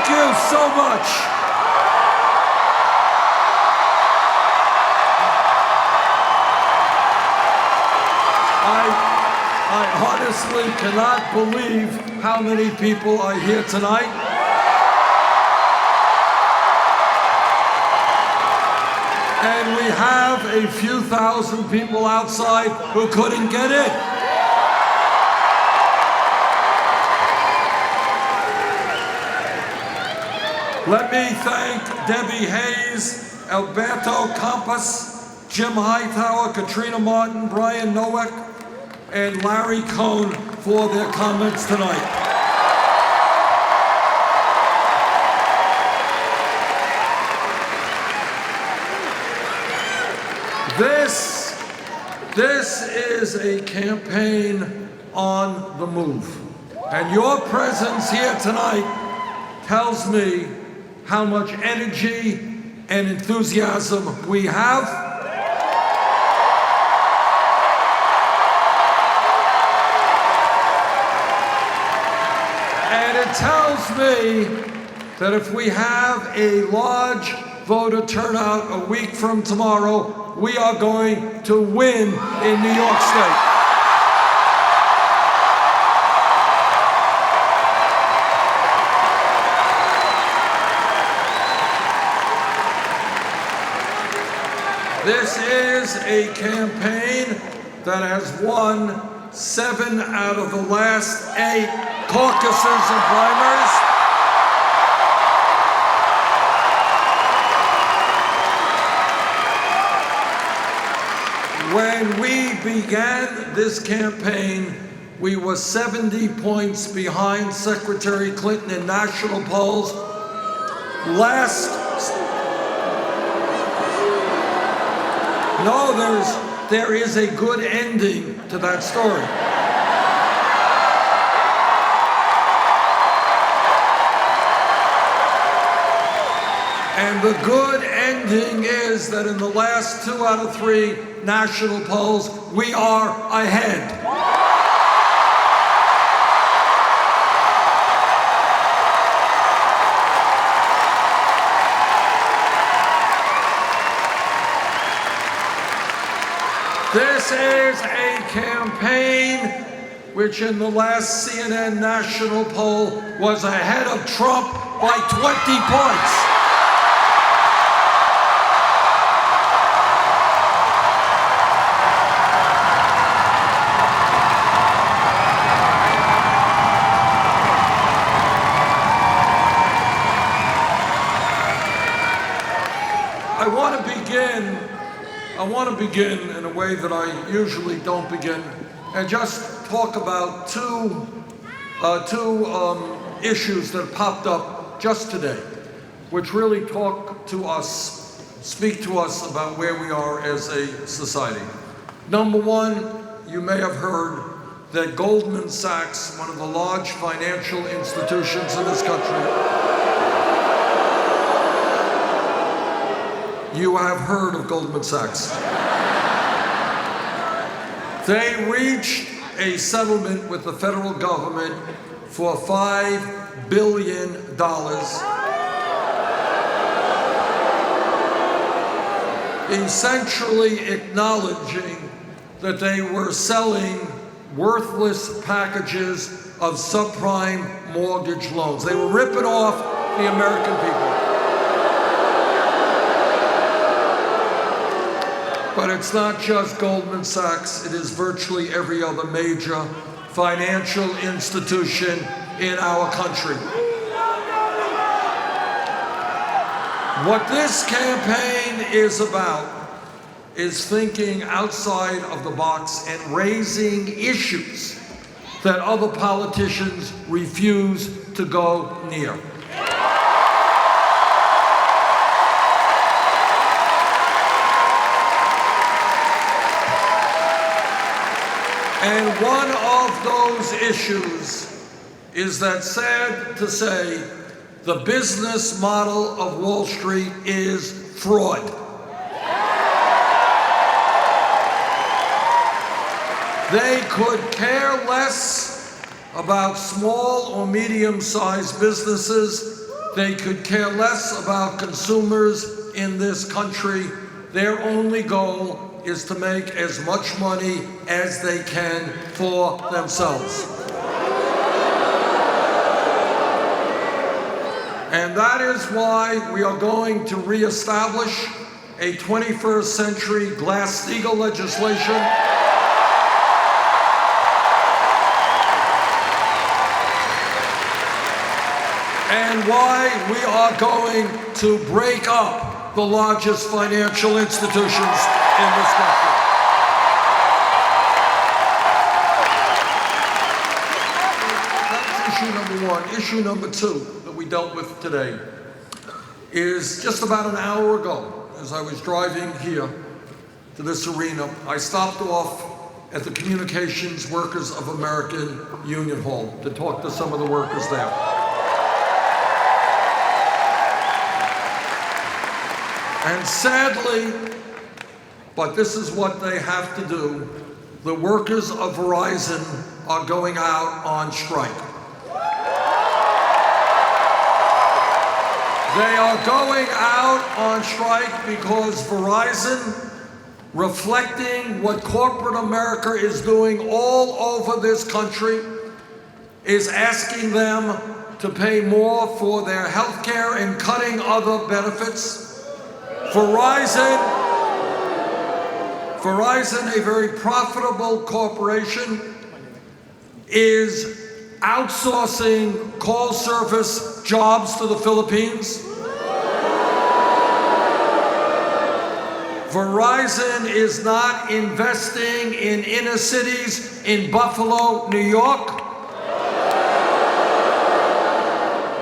Thank you so much. I honestly cannot believe how many people are here tonight. And we have a few thousand people outside who couldn't get in. Let me thank Debbie Hayes, Alberto Campas, Jim Hightower, Katrina Martin, Brian Nowak, and Larry Cohn for their comments tonight. This is a campaign on the move. And your presence here tonight tells me how much energy and enthusiasm we have. And it tells me that if we have a large voter turnout a week from tomorrow, we are going to win in New York State. This is a campaign that has won 7 out of the last 8 caucuses and primaries. When we began this campaign, we were 70 points behind Secretary Clinton in national polls. There is a good ending to that story. And the good ending is that in the last 2 out of 3 national polls, we are ahead. This is a campaign which in the last CNN national poll was ahead of Trump by 20 points. I want to begin in a way that I usually don't begin, and just talk about two issues that popped up just today, which really speak to us about where we are as a society. Number one, you may have heard that Goldman Sachs, one of the large financial institutions in this country, you have heard of Goldman Sachs. They reached a settlement with the federal government for $5 billion, essentially acknowledging that they were selling worthless packages of subprime mortgage loans. They were ripping off the American people. But it's not just Goldman Sachs, it is virtually every other major financial institution in our country. What this campaign is about is thinking outside of the box and raising issues that other politicians refuse to go near. And one of those issues is that, sad to say, the business model of Wall Street is fraud. They could care less about small or medium-sized businesses they could care less about consumers in this country. Their only goal is to make as much money as they can for themselves. And that is why we are going to reestablish a 21st century Glass-Steagall legislation and why we are going to break up the largest financial institutions in this country. That's issue number one. Issue number two that we dealt with today is just about an hour ago, as I was driving here to this arena, I stopped off at the Communications Workers of American Union Hall to talk to some of the workers there. And sadly, but this is what they have to do, the workers of Verizon are going out on strike. They are going out on strike because Verizon, reflecting what corporate America is doing all over this country, is asking them to pay more for their health care and cutting other benefits. Verizon, a very profitable corporation, is outsourcing call service jobs to the Philippines. Verizon is not investing in inner cities in Buffalo, New York.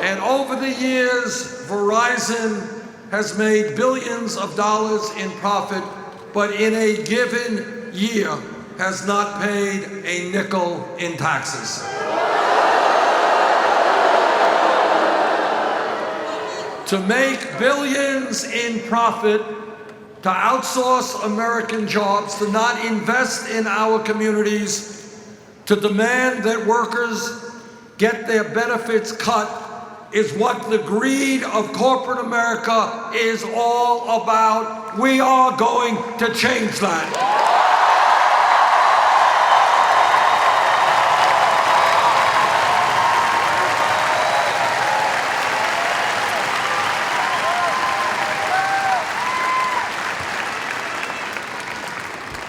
And over the years, Verizon has made billions of dollars in profit, but in a given year has not paid a nickel in taxes. To make billions in profit, to outsource American jobs, to not invest in our communities, to demand that workers get their benefits cut, is what the greed of corporate America is all about. We are going to change that.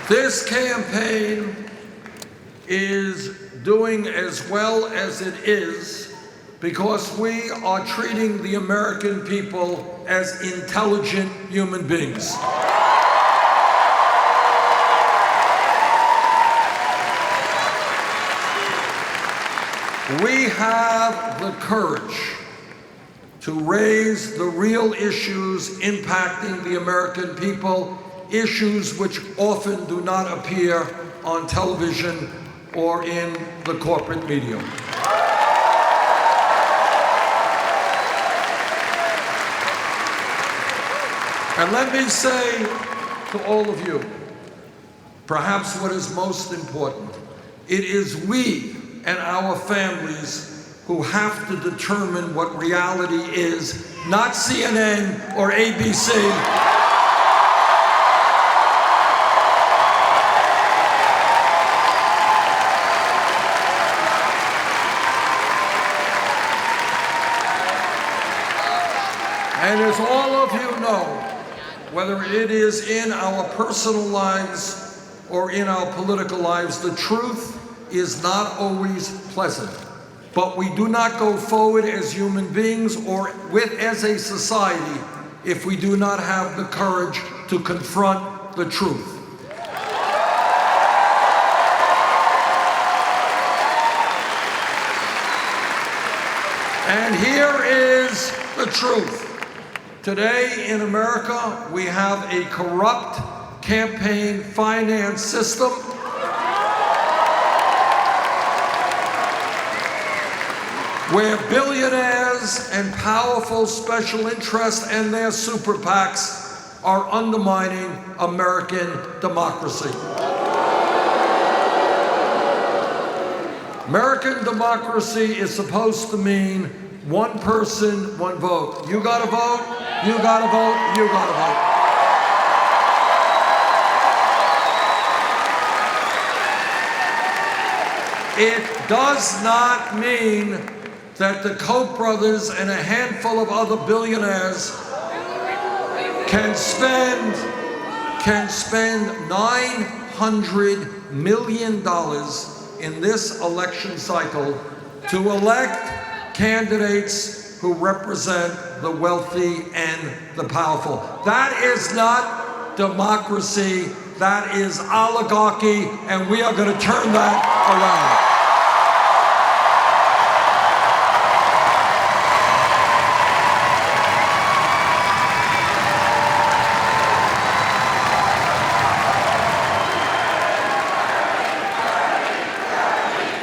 This campaign is doing as well as it is because we are treating the American people as intelligent human beings. We have the courage to raise the real issues impacting the American people, issues which often do not appear on television or in the corporate media. And let me say to all of you, perhaps what is most important, it is we and our families who have to determine what reality is, not CNN or ABC. And as all of you know, whether it is in our personal lives or in our political lives, the truth is not always pleasant. But we do not go forward as human beings or as a society if we do not have the courage to confront the truth. And here is the truth. Today in America, we have a corrupt campaign finance system where billionaires and powerful special interests and their super PACs are undermining American democracy. American democracy is supposed to mean one person, one vote. You gotta vote, you gotta vote, you gotta vote. It does not mean that the Koch brothers and a handful of other billionaires can spend $900 million in this election cycle to elect candidates who represent the wealthy and the powerful. That is not democracy, that is oligarchy, and we are going to turn that around.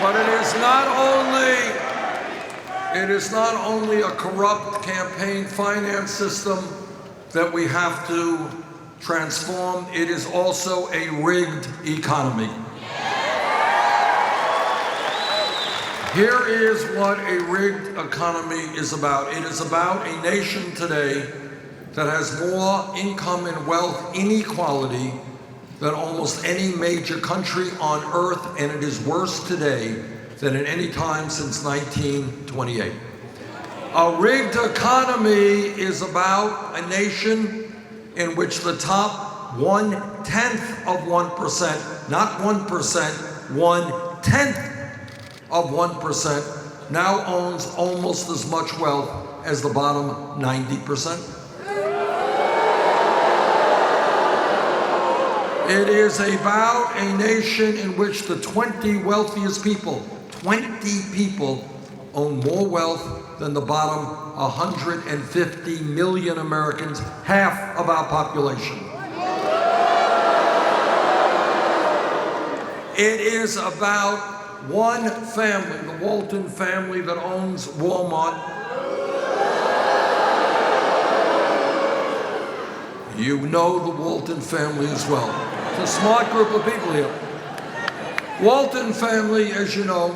But it is not only a corrupt campaign finance system that we have to transform, it is also a rigged economy. Here is what a rigged economy is about. It is about a nation today that has more income and wealth inequality than almost any major country on earth, and it is worse today than at any time since 1928. A rigged economy is about a nation in which the top 1/10 of 1%, not 1%, 1/10 of 1% now owns almost as much wealth as the bottom 90%. It is about a nation in which the 20 wealthiest people, 20 people, own more wealth than the bottom 150 million Americans, half of our population. It is about one family, the Walton family that owns Walmart. You know the Walton family as well. It's a smart group of people here. Walton family, as you know,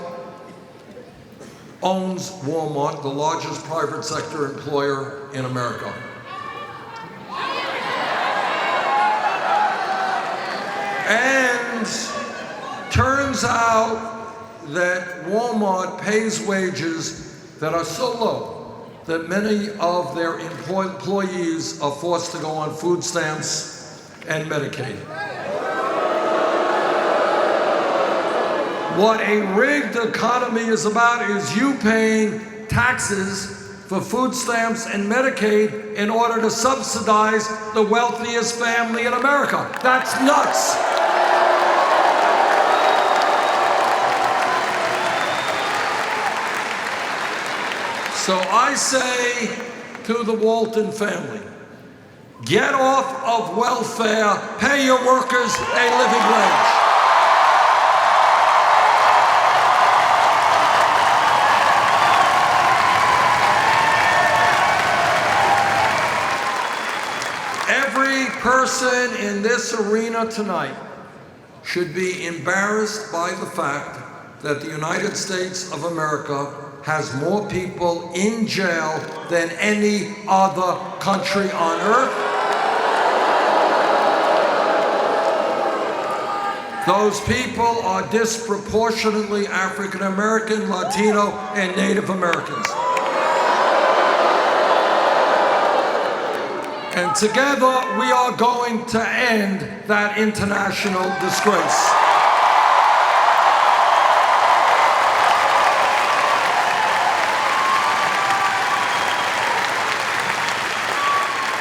owns Walmart, the largest private sector employer in America. And turns out that Walmart pays wages that are so low that many of their employees are forced to go on food stamps and Medicaid. What a rigged economy is about is you paying taxes for food stamps and Medicaid in order to subsidize the wealthiest family in America. That's nuts. So I say to the Walton family, get off of welfare, pay your workers a living wage. Every person in this arena tonight should be embarrassed by the fact that the United States of America has more people in jail than any other country on earth. Those people are disproportionately African American, Latino, and Native Americans. And together we are going to end that international disgrace.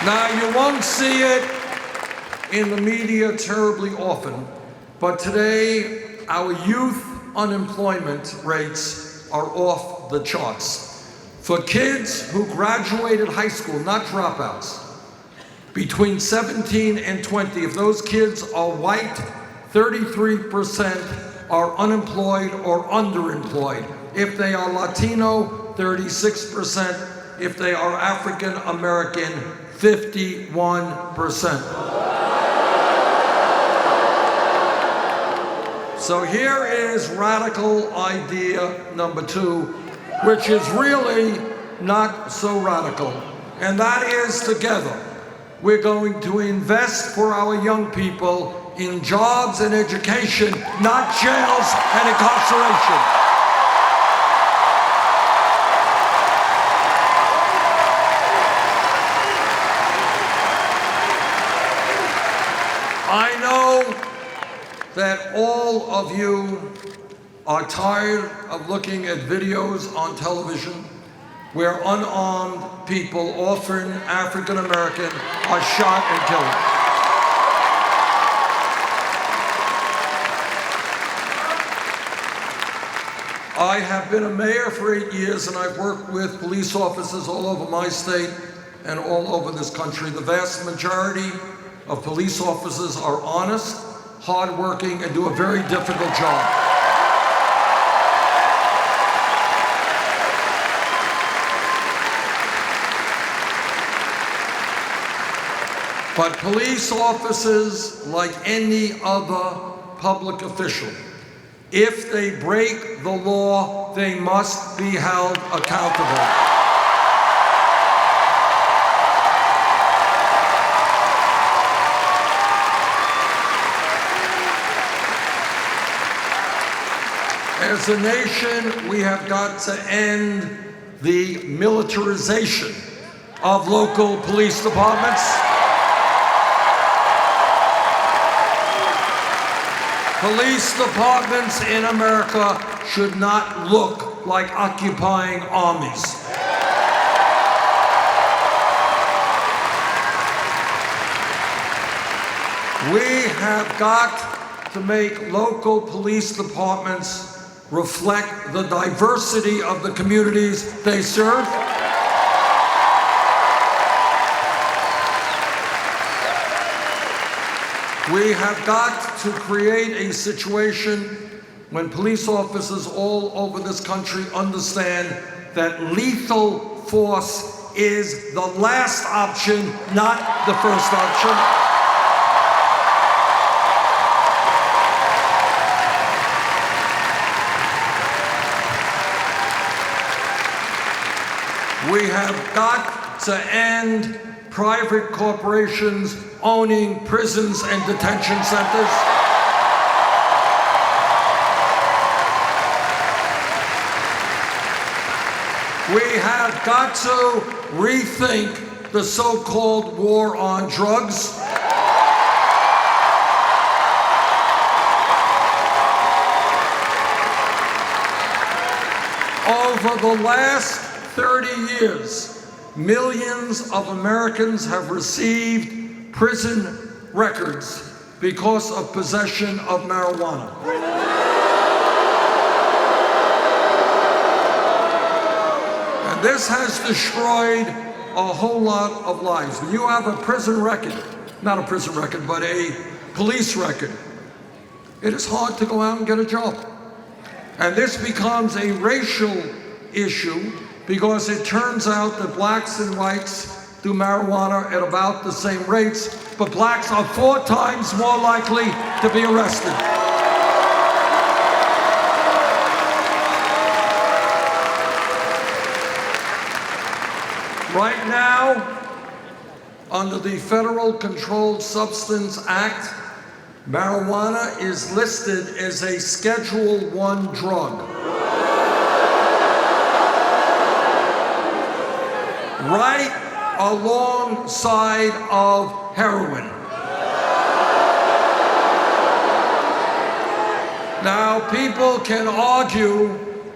Now, you won't see it in the media terribly often, but today our youth unemployment rates are off the charts. For kids who graduated high school, not dropouts, between 17 and 20, if those kids are white, 33% are unemployed or underemployed. If they are Latino, 36%. If they are African American, 51%. So here is radical idea number 2, which is really not so radical. And that is, together, we're going to invest for our young people in jobs and education, not jails and incarceration. I know that all of you are tired of looking at videos on television where unarmed people, often African American, are shot and killed. I have been a mayor for 8 years, and I've worked with police officers all over my state and all over this country. The vast majority of police officers are honest, hardworking, and do a very difficult job. But police officers, like any other public official, if they break the law, they must be held accountable. As a nation, we have got to end the militarization of local police departments. Police departments in America should not look like occupying armies. We have got to make local police departments reflect the diversity of the communities they serve. We have got to create a situation when police officers all over this country understand that lethal force is the last option, not the first option. We have got to end private corporations owning prisons and detention centers. We have got to rethink the so-called war on drugs. Over the last 30 years, millions of Americans have received prison records because of possession of marijuana. And this has destroyed a whole lot of lives. When you have a prison record, not a prison record, but a police record, it is hard to go out and get a job. And this becomes a racial issue because it turns out that blacks and whites do marijuana at about the same rates, but blacks are 4 times more likely to be arrested. Right now, under the Federal Controlled Substance Act, marijuana is listed as a Schedule I drug. Right alongside of heroin. Now, people can argue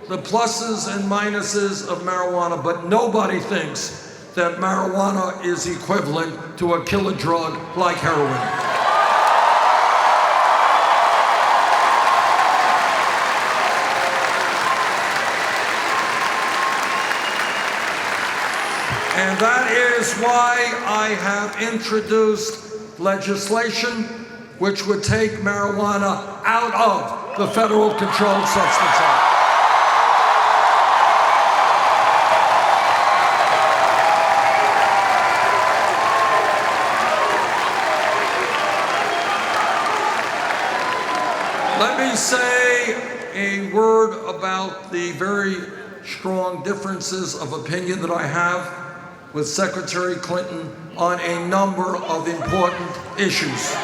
the pluses and minuses of marijuana, but nobody thinks that marijuana is equivalent to a killer drug like heroin. And that is why I have introduced legislation which would take marijuana out of the Federal Controlled Substance Act. Let me say a word about the very strong differences of opinion that I have with Secretary Clinton on a number of important issues.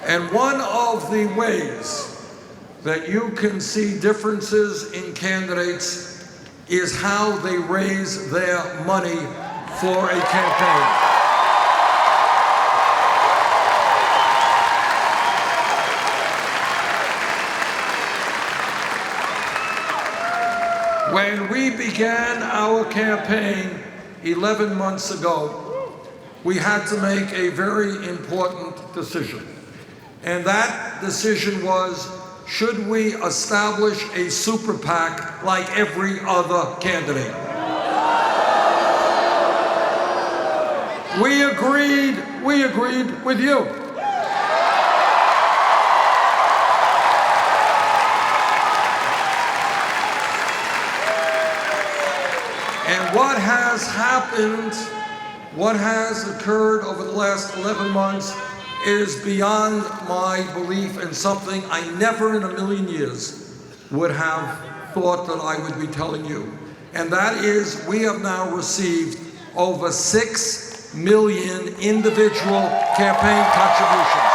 And one of the ways that you can see differences in candidates is how they raise their money for a campaign. When we began our campaign 11 months ago, we had to make a very important decision. And that decision was, should we establish a super PAC like every other candidate? We agreed with you. And what has happened, what has occurred over the last 11 months is beyond my belief, and something I never in a million years would have thought that I would be telling you. And that is, we have now received over 6 million individual campaign contributions.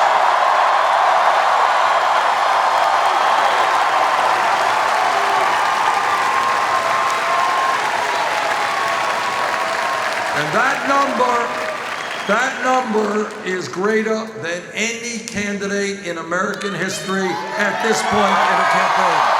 And that number is greater than any candidate in American history at this point in a campaign.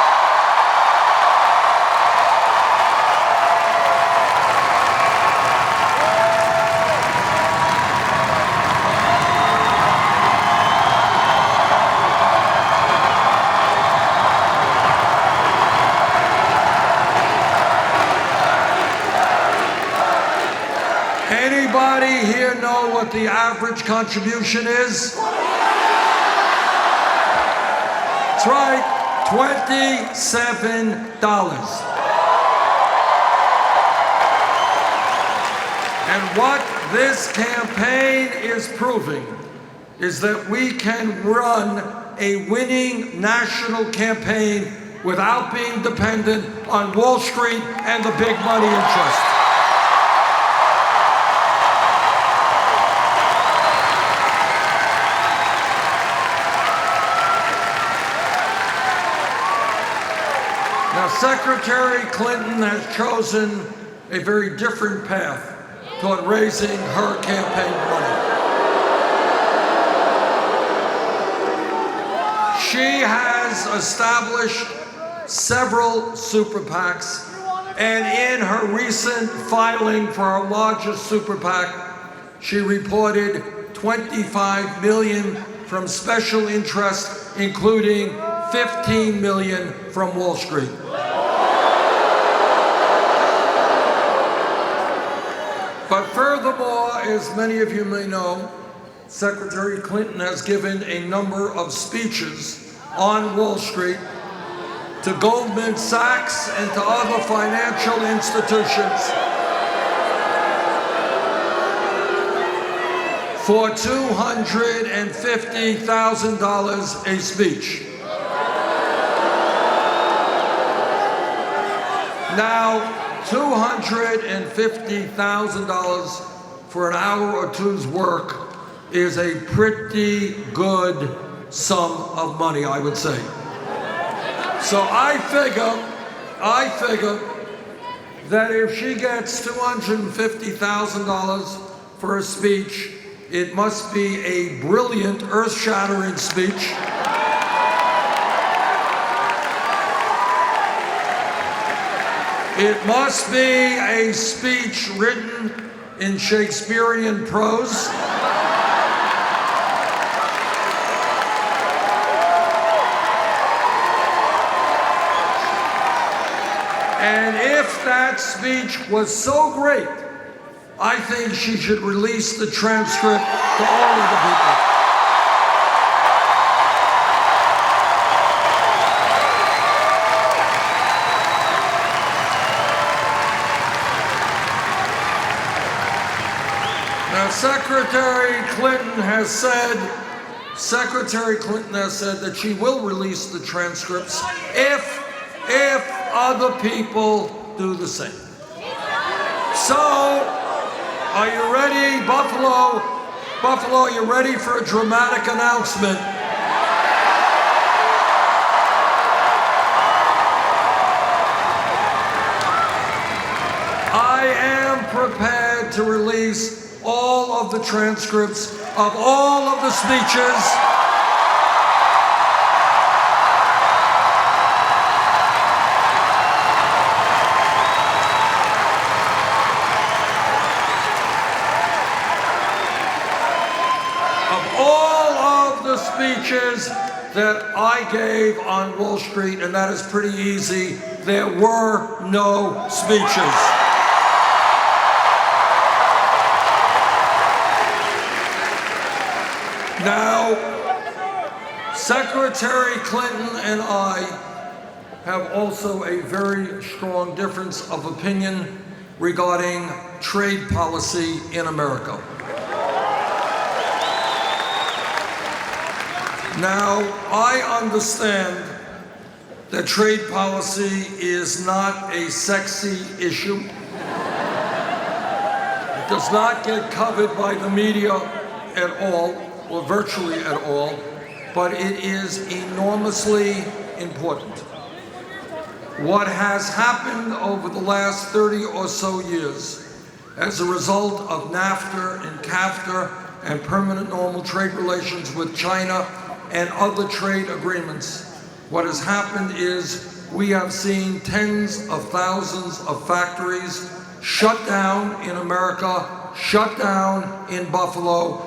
Anybody here know what the average contribution is? That's right, $27. And what this campaign is proving is that we can run a winning national campaign without being dependent on Wall Street and the big money interests. Now, Secretary Clinton has chosen a very different path toward raising her campaign money. She has established several super PACs, and in her recent filing for our largest super PAC, she reported $25 million from special interests, including $15 million from Wall Street. But furthermore, as many of you may know, Secretary Clinton has given a number of speeches on Wall Street to Goldman Sachs and to other financial institutions for $250,000 a speech. Now, $250,000 for an hour or two's work is a pretty good sum of money, I would say. So I figure that if she gets $250,000 for a speech, it must be a brilliant, earth-shattering speech. It must be a speech written in Shakespearean prose. And if that speech was so great, I think she should release the transcript to all of the people. Now, Secretary Clinton has said Secretary Clinton has said that she will release the transcripts if other people do the same. So, are you ready, Buffalo? Buffalo, are you ready for a dramatic announcement? I am prepared to release all of the transcripts of all of the speeches that I gave on Wall Street, and that is pretty easy. There were no speeches. Now, Secretary Clinton and I have also a very strong difference of opinion regarding trade policy in America. Now, I understand that trade policy is not a sexy issue. It does not get covered by the media at all, or virtually at all, but it is enormously important. What has happened over the last 30 or so years as a result of NAFTA and CAFTA and permanent normal trade relations with China and other trade agreements, what has happened is we have seen tens of thousands of factories shut down in America, shut down in Buffalo,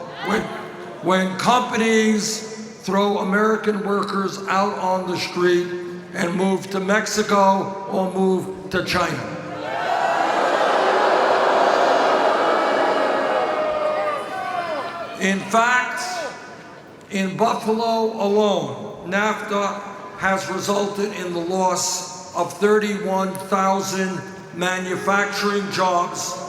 when companies throw American workers out on the street and move to Mexico or move to China. In fact, in Buffalo alone, NAFTA has resulted in the loss of 31,000 manufacturing jobs.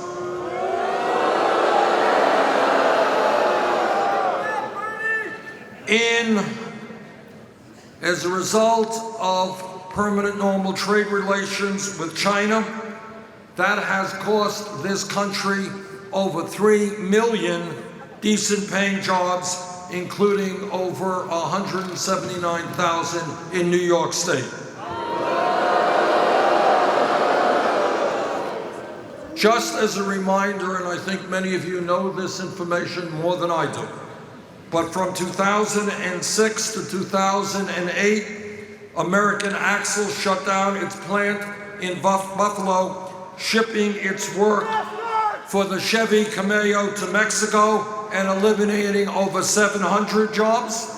As a result of permanent normal trade relations with China, that has cost this country over 3 million decent paying jobs, including over 179,000 in New York State. Just as a reminder, and I think many of you know this information more than I do, but from 2006 to 2008, American Axle shut down its plant in Buffalo, shipping its work for the Chevy Camaro to Mexico and eliminating over 700 jobs.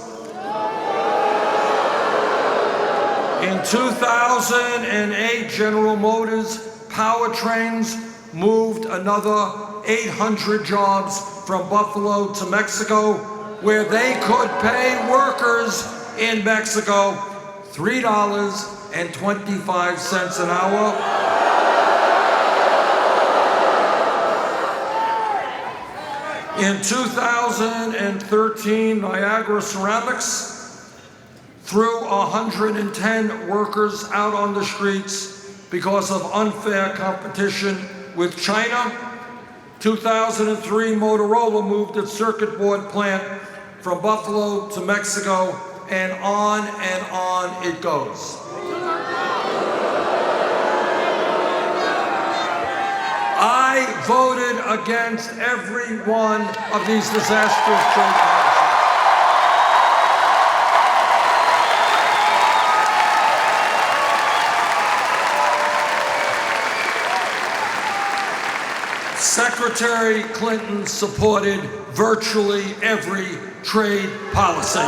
In 2008, General Motors powertrains moved another 800 jobs from Buffalo to Mexico, where they could pay workers in Mexico $3.25 an hour. In 2013, Niagara Ceramics threw 110 workers out on the streets because of unfair competition with China. 2003, Motorola moved its circuit board plant from Buffalo to Mexico, and on it goes. I voted against every one of these disastrous trade policies. Secretary Clinton supported virtually every trade policy.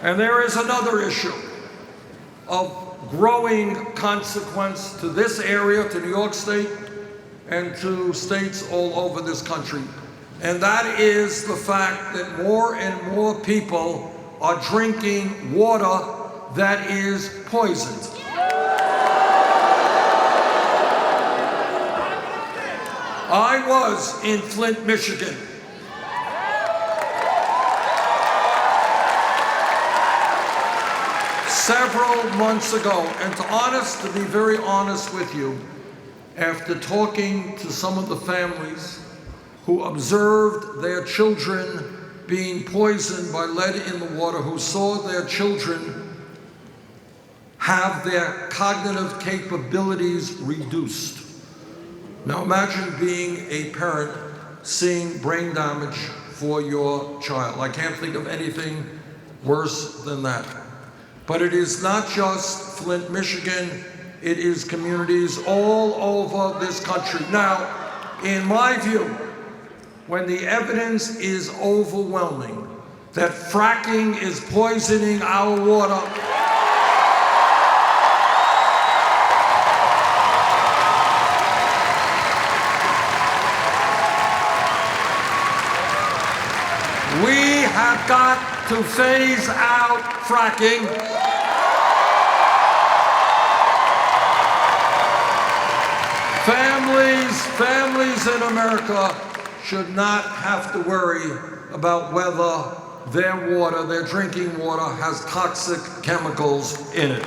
And there is another issue of growing consequence to this area, to New York State, and to states all over this country. And that is the fact that more and more people are drinking water that is poisoned. I was in Flint, Michigan. Several months ago, and to be very honest with you, after talking to some of the families who observed their children being poisoned by lead in the water, who saw their children have their cognitive capabilities reduced. Now imagine being a parent seeing brain damage for your child. I can't think of anything worse than that. But it is not just Flint, Michigan, it is communities all over this country. Now, in my view, when the evidence is overwhelming that fracking is poisoning our water, we have got to phase out fracking. Families in America should not have to worry about whether their water, their drinking water, has toxic chemicals in it.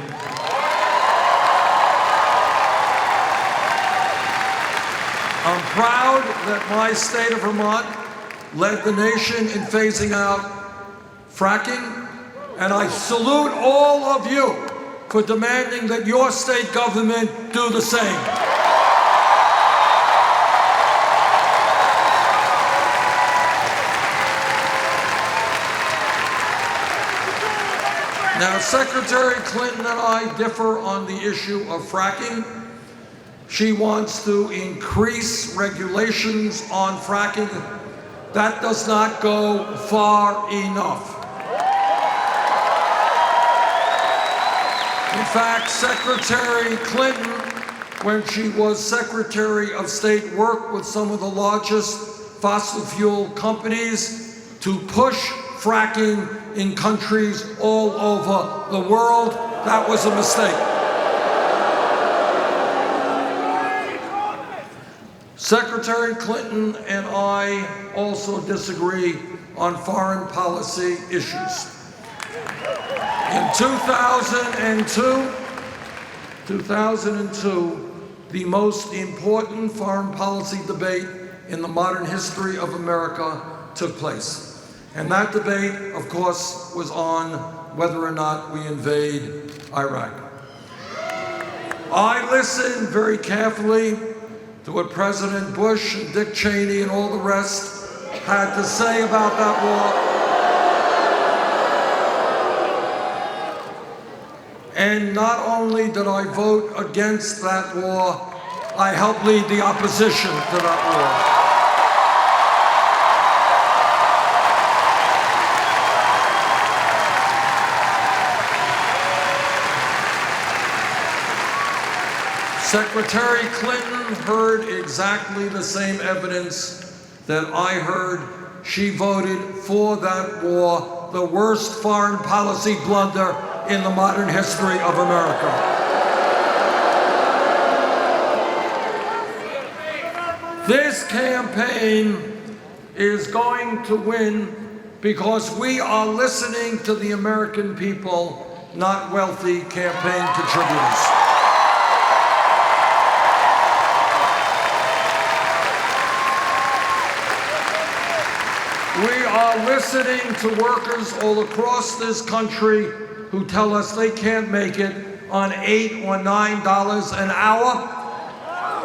I'm proud that my state of Vermont led the nation in phasing out fracking, and I salute all of you for demanding that your state government do the same. Now, Secretary Clinton and I differ on the issue of fracking. She wants to increase regulations on fracking. That does not go far enough. In fact, Secretary Clinton, when she was Secretary of State, worked with some of the largest fossil fuel companies to push fracking in countries all over the world. That was a mistake. Secretary Clinton and I also disagree on foreign policy issues. In 2002, the most important foreign policy debate in the modern history of America took place. And that debate, of course, was on whether or not we invade Iraq. I listened very carefully to what President Bush and Dick Cheney and all the rest had to say about that war. And not only did I vote against that war, I helped lead the opposition to that war. Secretary Clinton heard exactly the same evidence that I heard. She voted for that war, the worst foreign policy blunder in the modern history of America. This campaign is going to win because we are listening to the American people, not wealthy campaign contributors. We are listening to workers all across this country who tell us they can't make it on $8 or $9 an hour.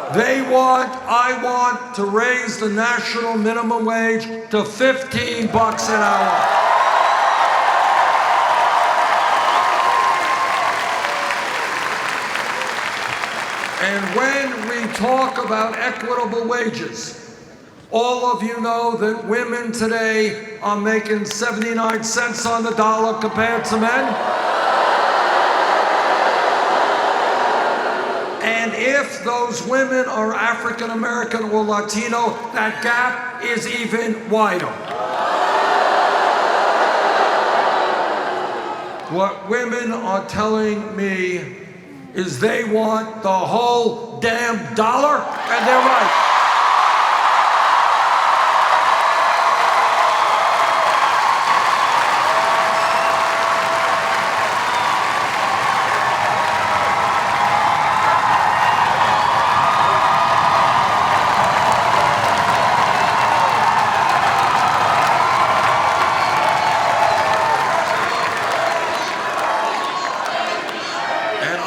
I want to raise the national minimum wage to $15 an hour. And when we talk about equitable wages, all of you know that women today are making 79 cents on the dollar compared to men. And if those women are African American or Latino, that gap is even wider. What women are telling me is they want the whole damn dollar, and they're right.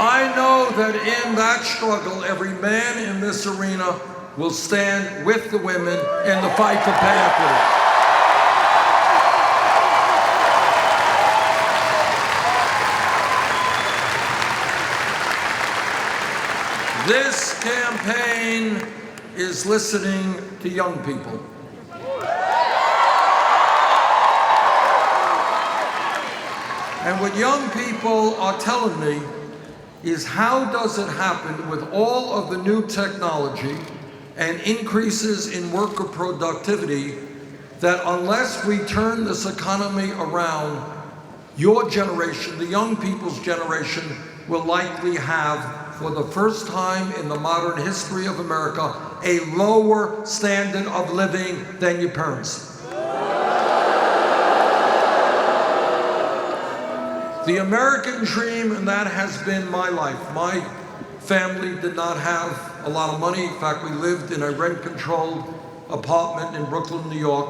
I know that in that struggle, every man in this arena will stand with the women in the fight for pay equity. This campaign is listening to young people. And what young people are telling me is, how does it happen with all of the new technology and increases in worker productivity that unless we turn this economy around, your generation, the young people's generation, will likely have, for the first time in the modern history of America, a lower standard of living than your parents. The American dream, and that has been my life. My family did not have a lot of money. In fact, we lived in a rent-controlled apartment in Brooklyn, New York.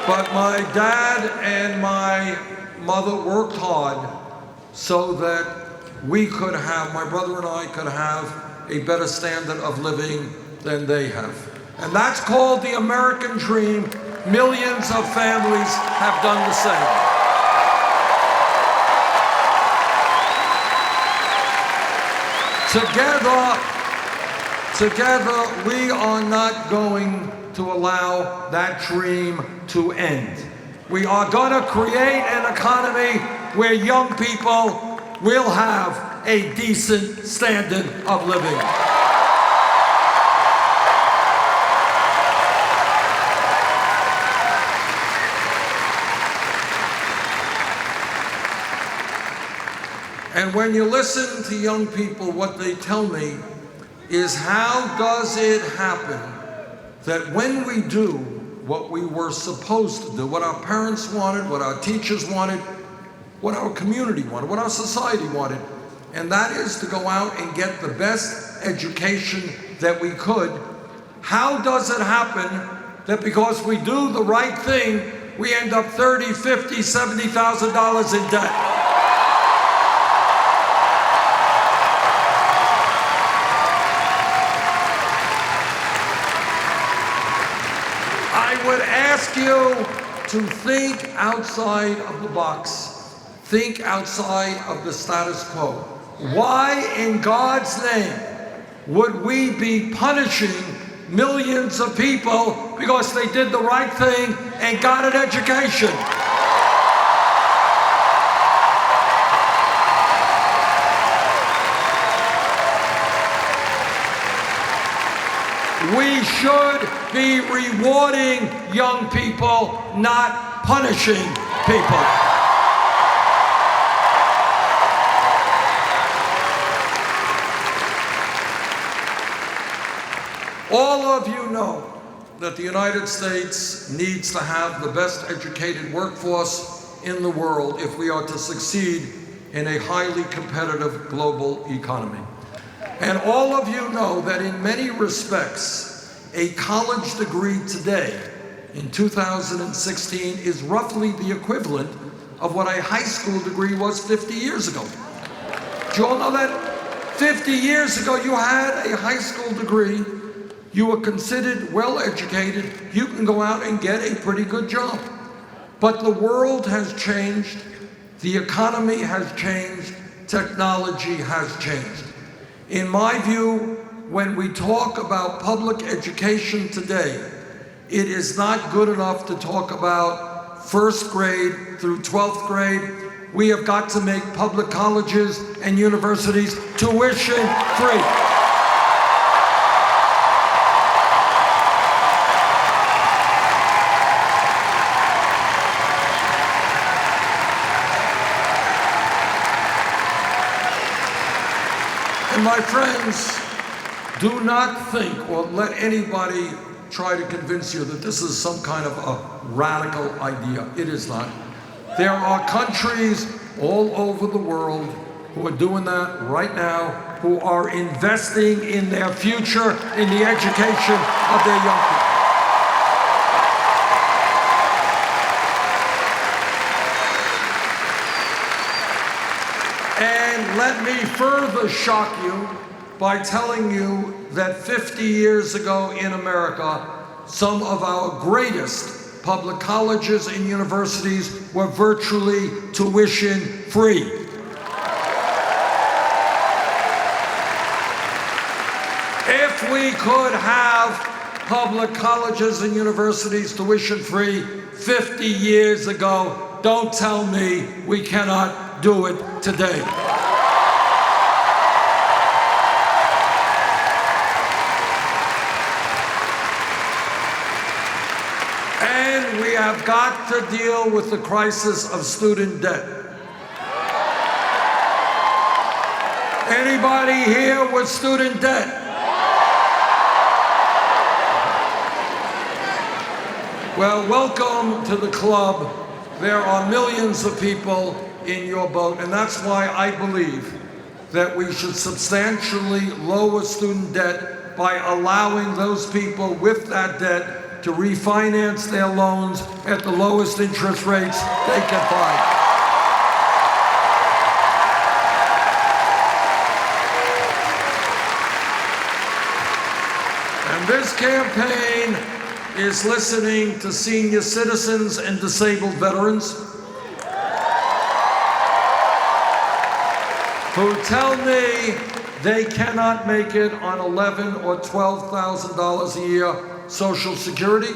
But my dad and my mother worked hard so that we could have, my brother and I could have, a better standard of living than they have. And that's called the American dream. Millions of families have done the same. Together, we are not going to allow that dream to end. We are going to create an economy where young people will have a decent standard of living. And when you listen to young people, what they tell me is, how does it happen that when we do what we were supposed to do, what our parents wanted, what our teachers wanted, what our community wanted, what our society wanted, and that is to go out and get the best education that we could, how does it happen that because we do the right thing, we end up $30,000, $50,000, $70,000 in debt? I would ask you to think outside of the box. Think outside of the status quo. Why in God's name would we be punishing millions of people because they did the right thing and got an education? We should be rewarding young people, not punishing people. All of you know that the United States needs to have the best educated workforce in the world if we are to succeed in a highly competitive global economy. And all of you know that in many respects, a college degree today, in 2016, is roughly the equivalent of what a high school degree was 50 years ago. Do you all know that? 50 years ago, you had a high school degree, you were considered well-educated, you can go out and get a pretty good job. But the world has changed, the economy has changed, technology has changed. In my view, when we talk about public education today, it is not good enough to talk about first grade through 12th grade. We have got to make public colleges and universities tuition free. And my friends, do not think or let anybody try to convince you that this is some kind of a radical idea. It is not. There are countries all over the world who are doing that right now, who are investing in their future, in the education of their young people. let me further shock you by telling you that 50 years ago in America, some of our greatest public colleges and universities were virtually tuition-free. If we could have public colleges and universities tuition-free 50 years ago, don't tell me we cannot do it today. And we have got to deal with the crisis of student debt. Anybody here with student debt? Well, welcome to the club. There are millions of people in your boat, and that's why I believe that we should substantially lower student debt by allowing those people with that debt to refinance their loans at the lowest interest rates they can find. And this campaign is listening to senior citizens and disabled veterans who tell me they cannot make it on $11,000 or $12,000 a year Social Security.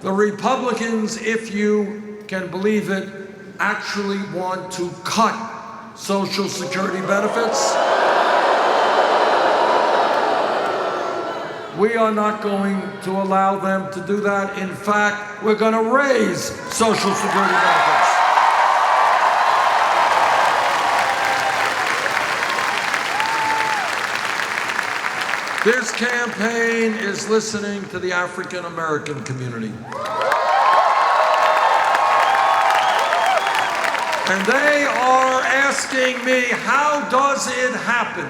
The Republicans, if you can believe it, actually want to cut Social Security benefits. We are not going to allow them to do that. In fact, we're going to raise Social Security benefits. This campaign is listening to the African American community. And they are asking me, how does it happen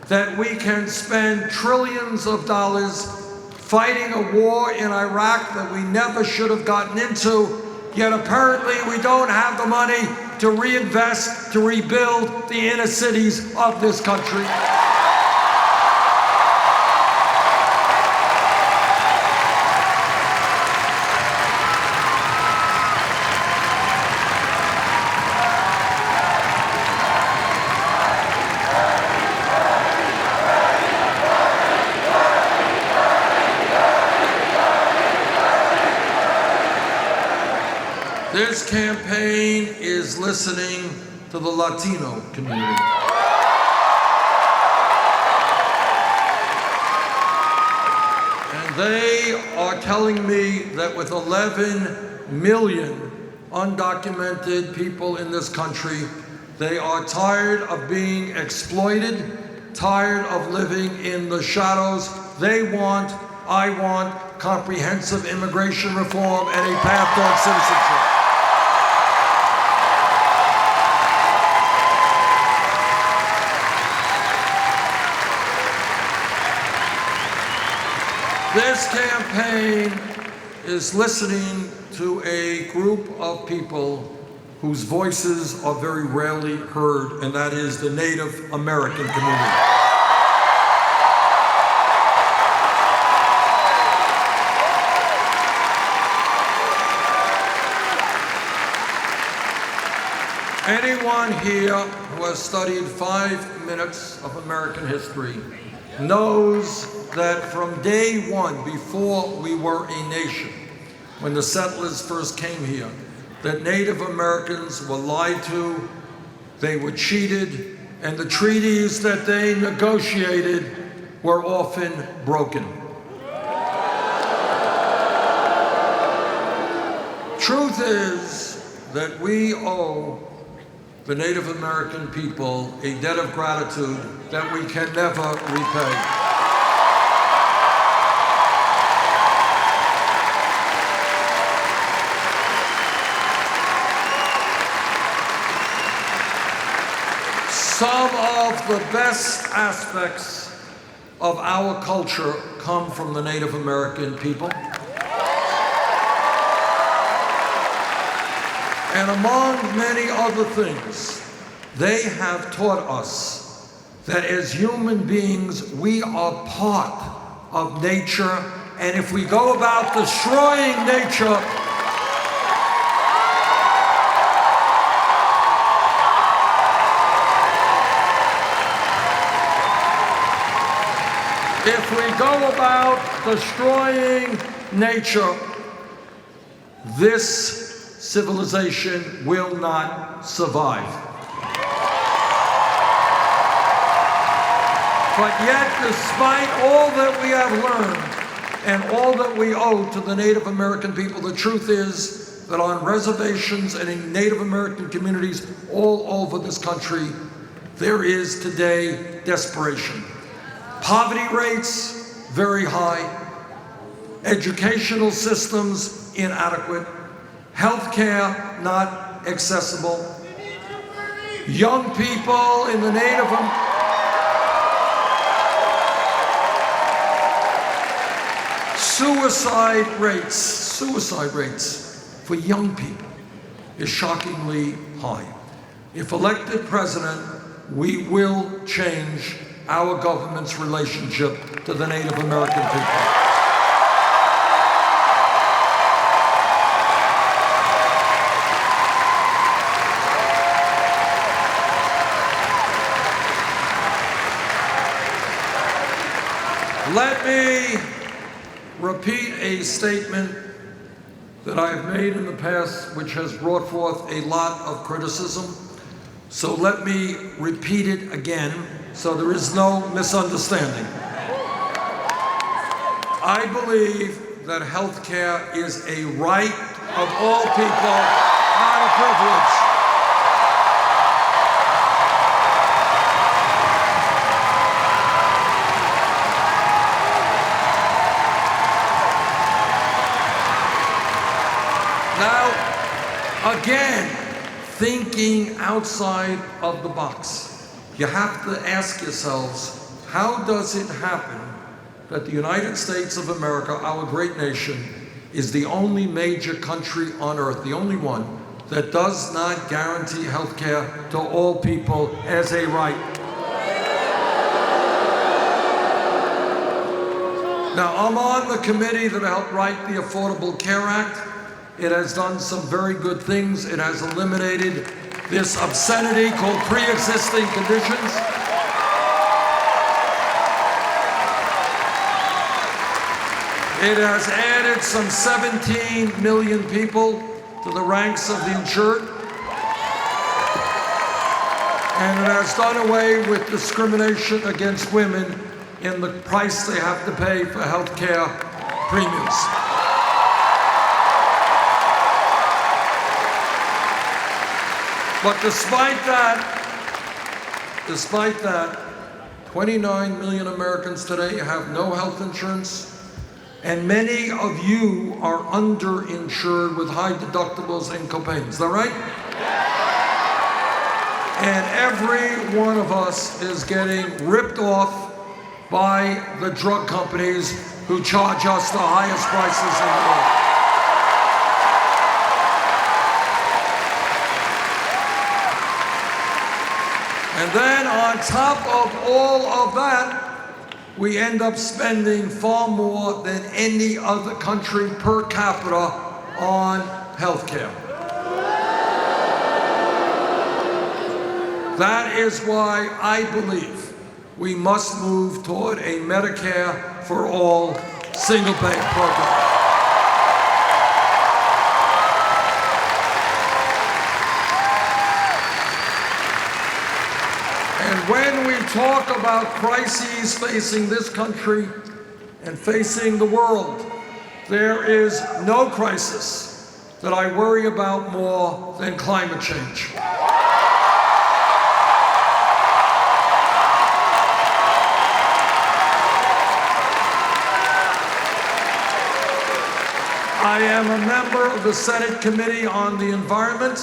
that we can spend trillions of dollars fighting a war in Iraq that we never should have gotten into, yet apparently we don't have the money to reinvest, to rebuild the inner cities of this country? This campaign is listening to the Latino community. And they are telling me that with 11 million undocumented people in this country, they are tired of being exploited, tired of living in the shadows. I want comprehensive immigration reform and a path toward citizenship. This campaign is listening to a group of people whose voices are very rarely heard, and that is the Native American community. Anyone here who has studied 5 minutes of American history knows that from day one, before we were a nation, when the settlers first came here, that Native Americans were lied to, they were cheated, and the treaties that they negotiated were often broken. Truth is that we owe the Native American people a debt of gratitude that we can never repay. Some of the best aspects of our culture come from the Native American people. And among many other things, They have taught us that as human beings, we are part of nature, and if we go about destroying nature, nature, this civilization will not survive. But yet, despite all that we have learned and all that we owe to the Native American people, the truth is that on reservations and in Native American communities all over this country, there is today desperation. Poverty rates, very high. Educational systems, inadequate. Healthcare, not accessible. Young people in the suicide rates for young people is shockingly high. If elected president, we will change our government's relationship to the Native American people. Let me repeat a statement that I have made in the past, which has brought forth a lot of criticism. So let me repeat it again so there is no misunderstanding. I believe that health care is a right of all people, not a privilege. Now, again, thinking outside of the box. You have to ask yourselves, how does it happen that the United States of America, our great nation, is the only major country on earth, the only one, that does not guarantee health care to all people as a right? Now, I'm on the committee that helped write the Affordable Care Act. It has done some very good things. It has eliminated this obscenity called pre-existing conditions. It has added some 17 million people to the ranks of the insured. And it has done away with discrimination against women in the price they have to pay for health care premiums. But despite that, 29 million Americans today have no health insurance, and many of you are underinsured with high deductibles and copays. Is that right? And every one of us is getting ripped off by the drug companies who charge us the highest prices in the world. And then on top of all of that, we end up spending far more than any other country per capita on health care. That is why I believe we must move toward a Medicare for all single-payer program. And when we talk about crises facing this country and facing the world, there is no crisis that I worry about more than climate change. I am a member of the Senate Committee on the Environment.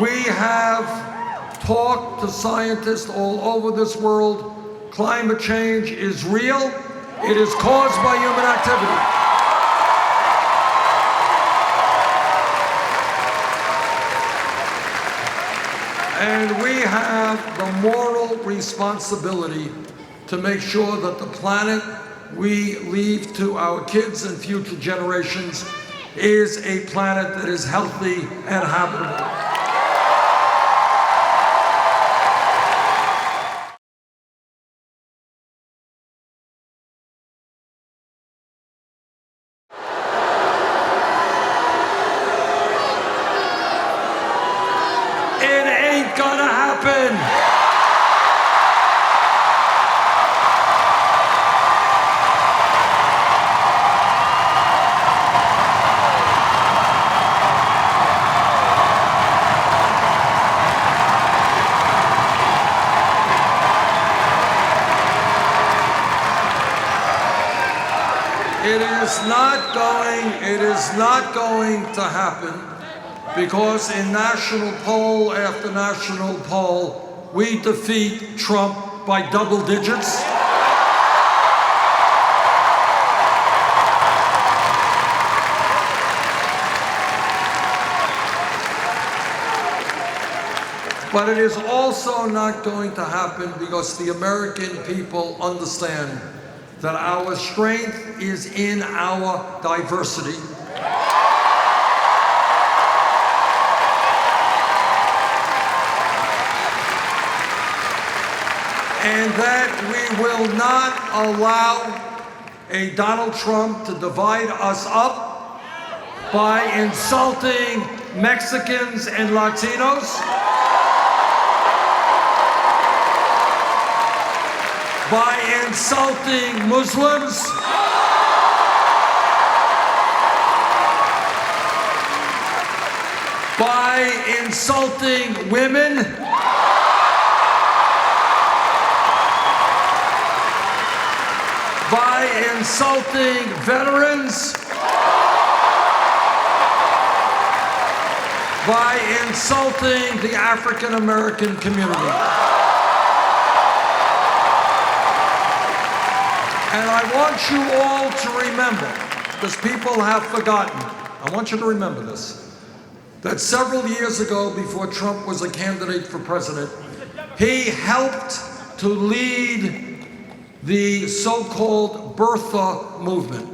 We have talked to scientists all over this world. Climate change is real. It is caused by human activity. have the moral responsibility to make sure that the planet we leave to our kids and future generations is a planet that is healthy and habitable. It ain't gonna happen. It is not going to happen, because in national poll after national poll, we defeat Trump by double digits. But it is also not going to happen because the American people understand that our strength is in our diversity. And that we will not allow a Donald Trump to divide us up by insulting Mexicans and Latinos, by insulting Muslims, by insulting women, by insulting veterans, by insulting the African American community. And I want you all to remember, because people have forgotten, I want you to remember this, that several years ago, before Trump was a candidate for president, he helped to lead the so-called birther movement.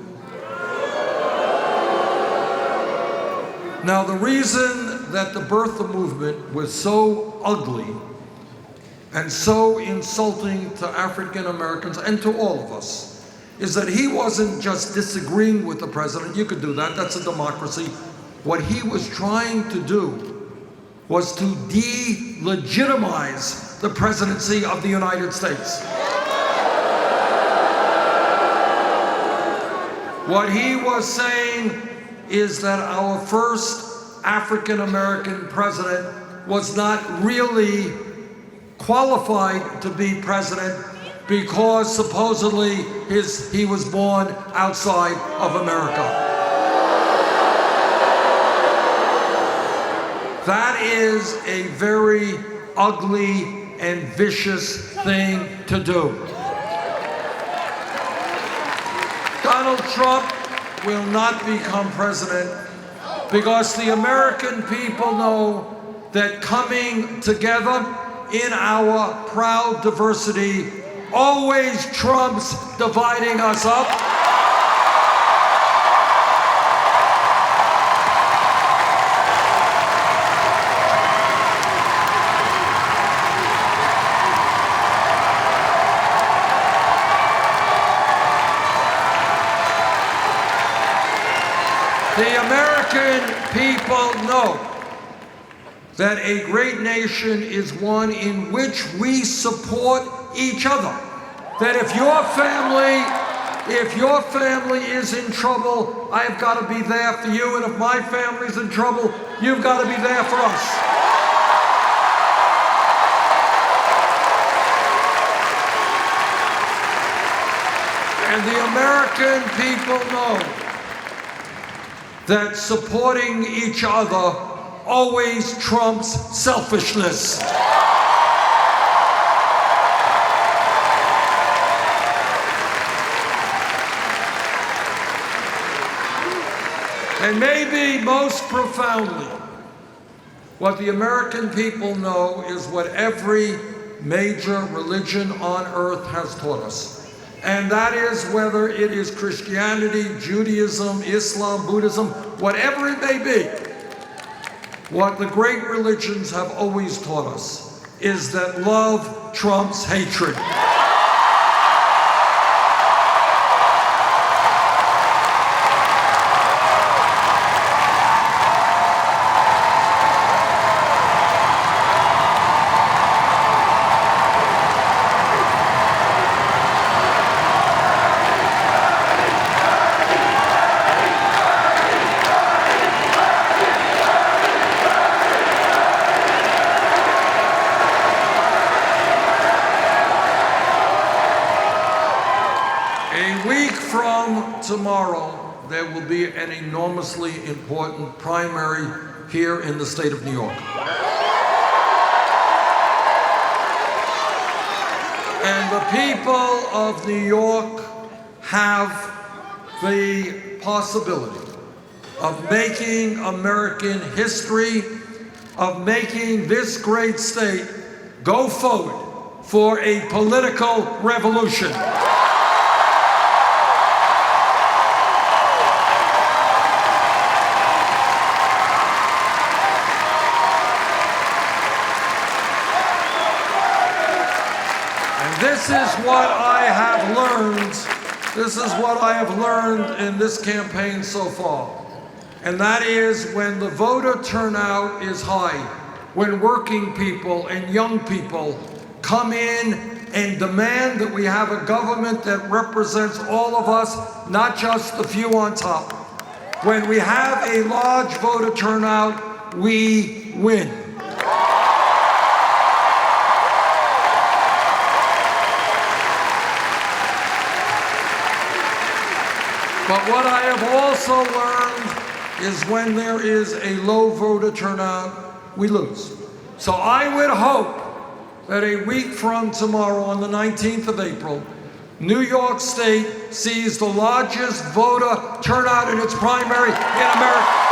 Now, the reason that the birther movement was so ugly and so insulting to African Americans and to all of us is that he wasn't just disagreeing with the president. You could do that, that's a democracy. What he was trying to do was to delegitimize the presidency of the United States. What he was saying is that our first African American president was not really qualified to be president because supposedly he was born outside of America. That is a very ugly and vicious thing to do. Donald Trump will not become president because the American people know that coming together in our proud diversity always trumps dividing us up. The American people know that a great nation is one in which we support each other. That if your family is in trouble, I've got to be there for you, and if my family's in trouble, you've got to be there for us. And the American people know that supporting each other always trumps selfishness. And maybe most profoundly, What the American people know is what every major religion on earth has taught us. And that is whether it is Christianity, Judaism, Islam, Buddhism, whatever it may be, what the great religions have always taught us is that love trumps hatred. A week from tomorrow, there will be an enormously important primary here in the state of New York. And the people of New York have the possibility of making American history, of making this great state go forward for a political revolution. This is what I have learned. This is what I have learned in this campaign so far. And that is when the voter turnout is high, when working people and young people come in and demand that we have a government that represents all of us, not just the few on top. When we have a large voter turnout, we win. But what I have also learned is when there is a low voter turnout, we lose. So I would hope that a week from tomorrow, on the 19th of April, New York State sees the largest voter turnout in its primary in America.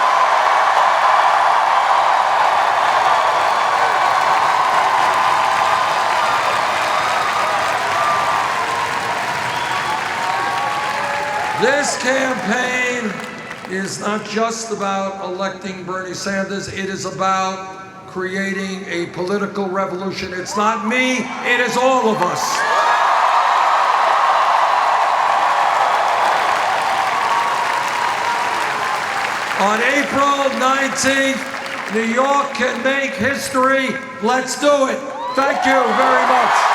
This campaign is not just about electing Bernie Sanders, it is about creating a political revolution. It's not me, it is all of us. On April 19th, New York can make history. Let's do it. Thank you very much.